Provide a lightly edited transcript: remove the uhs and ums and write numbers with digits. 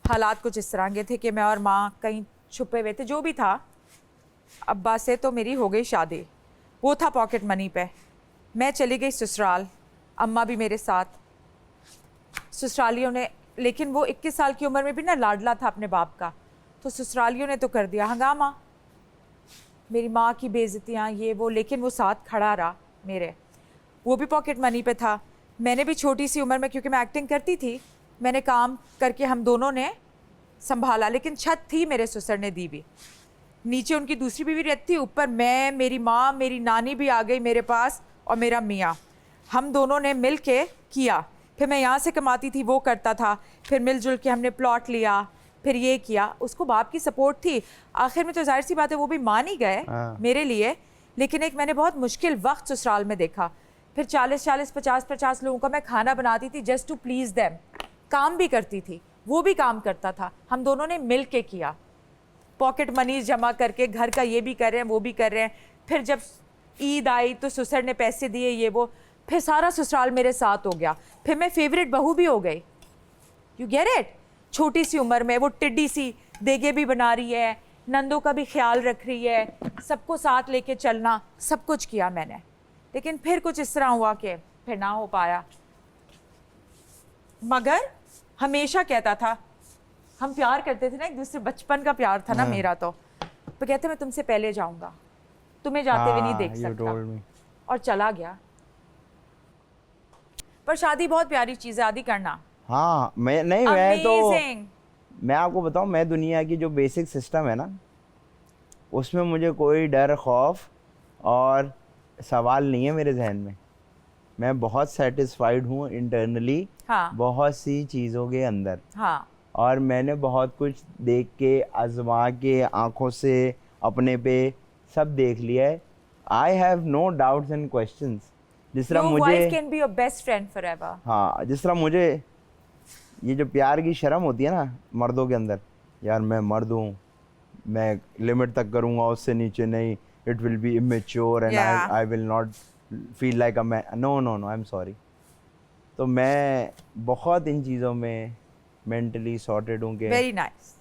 हालात कुछ इस तरह के थे कि मैं और माँ कहीं छुपे हुए थे, जो भी था। अब्बा से तो मेरी हो गई शादी, वो था पॉकेट मनी पे। मैं चली गई ससुराल, अम्मा भी मेरे साथ। ससुरालियों ने, लेकिन वो 21 साल की उम्र में भी ना लाडला था अपने बाप का, तो ससुरालियों ने तो कर दिया हंगामा, मेरी माँ की बेइज्जतियाँ ये वो, लेकिन वो साथ खड़ा रहा मेरे। वो भी पॉकेट मनी पे था। मैंने भी छोटी सी उम्र में, क्योंकि मैं एक्टिंग करती थी, मैंने काम करके हम दोनों ने संभाला। लेकिन छत थी मेरे ससुर ने दी भी, नीचे उनकी दूसरी बीवी रहती थी, ऊपर मैं, मेरी माँ, मेरी नानी भी आ गई मेरे पास, और मेरा मियाँ। हम दोनों ने मिल के किया। फिर मैं यहाँ से कमाती थी, वो करता था, फिर मिलजुल के हमने प्लॉट लिया, फिर ये किया। उसको बाप की सपोर्ट थी। आखिर में तो जाहिर सी बात है वो भी मान ही गए मेरे लिए। लेकिन एक मैंने बहुत मुश्किल वक्त ससुराल में देखा। फिर 40-40, 50-50 लोगों का मैं खाना बनाती थी जस्ट टू प्लीज़ देम। काम भी करती थी, वो भी काम करता था, हम दोनों ने मिल के किया। पॉकेट मनी जमा करके घर का ये भी कर रहे हैं, वो भी कर रहे हैं। फिर जब ईद आई तो ससुर ने पैसे दिए, ये वो, फिर सारा ससुराल मेरे साथ हो गया। फिर मैं फेवरेट बहू भी हो गई। You get it? छोटी सी उम्र में वो टिड्डी सी देगे भी बना रही है, नंदों का भी ख्याल रख रही है, सबको साथ लेके चलना, सब कुछ किया मैंने। लेकिन फिर कुछ इस तरह हुआ कि फिर ना हो पाया। मगर हमेशा कहता था, हम प्यार करते थे ना एक दूसरे, बचपन का प्यार था ना मेरा, तो कहते मैं तुमसे पहले जाऊंगा, तुम्हें जाते हुए नहीं देख सकता, और चला गया। पर शादी बहुत प्यारी चीज है, आदि करना। हाँ, मैं आपको बताऊं, मैं दुनिया की जो बेसिक सिस्टम है ना, उसमें मुझे कोई डर, खौफ और सवाल नहीं है मेरे जहन में। मैं बहुत सेटिस्फाइड हूँ इंटरनली, हाँ। बहुत सी चीज़ों के अंदर। हाँ। और मैंने बहुत कुछ देख के, आजमा के, आंखों से अपने पे सब देख लिया है। I have no doubts and questions. जिस तरह Your मुझे, wife can be your best friend forever. हाँ, जिस तरह मुझे ये जो प्यार की शर्म होती है ना मर्दों के अंदर, यार मैं मर्द हूँ, मैं लिमिट तक करूँगा, उससे नीचे नहीं, it will be immature and I will not feel like a man, no no no, I am sorry. तो मैं बहुत इन चीज़ों में मेंटली सॉर्टेड हूँ कि Very nice.